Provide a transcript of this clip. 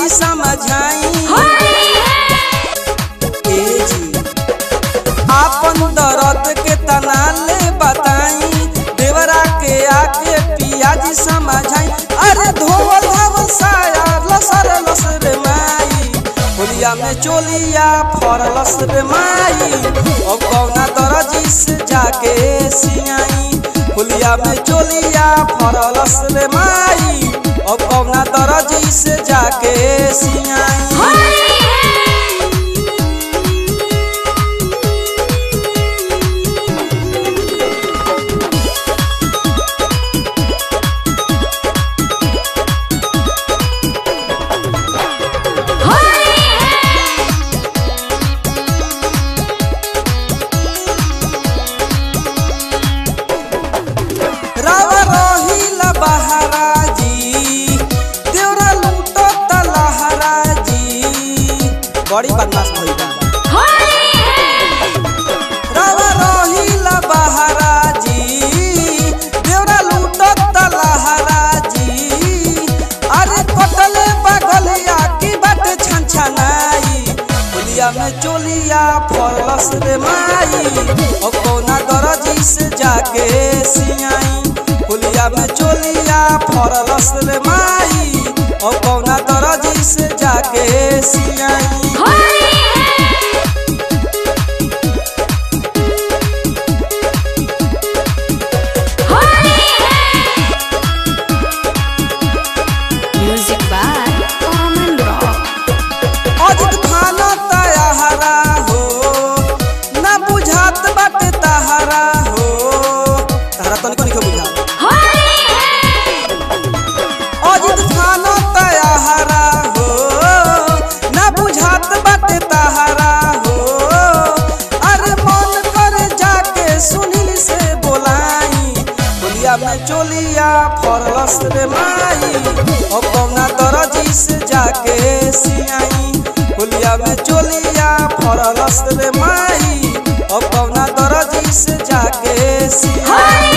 जी समझाई आपन दर्द के तनाले बताई देवरा के आके पिया जी समझाई। अरे धोवल धावल साया लसर लसर माई होलिया में चोलिया फरलस रे माई अब कौना दर्जी से जाके सियाई होलिया में चोलिया फरलस रे माई अब कौना दर्जी से जाके सियाई। बड़ी बदमाश भइल बा रावा रोहिला बहारा जी देवरा लूटत लहरा जी। अरे कटले बगलिया की बात छनछनाई होलिया में चोलिया फरलस रे माई अब कौना दर्जी से जाके सियाई होलिया में चोलिया फरलस रे माई अब कौना दर्जी से जाके सियाई। में चोलिया फरलस रे माई अब कौना दर्जी से जाके सियाई होलिया में चोलिया फरलस रे माई अब कौना दर्जी से जाके सियाई।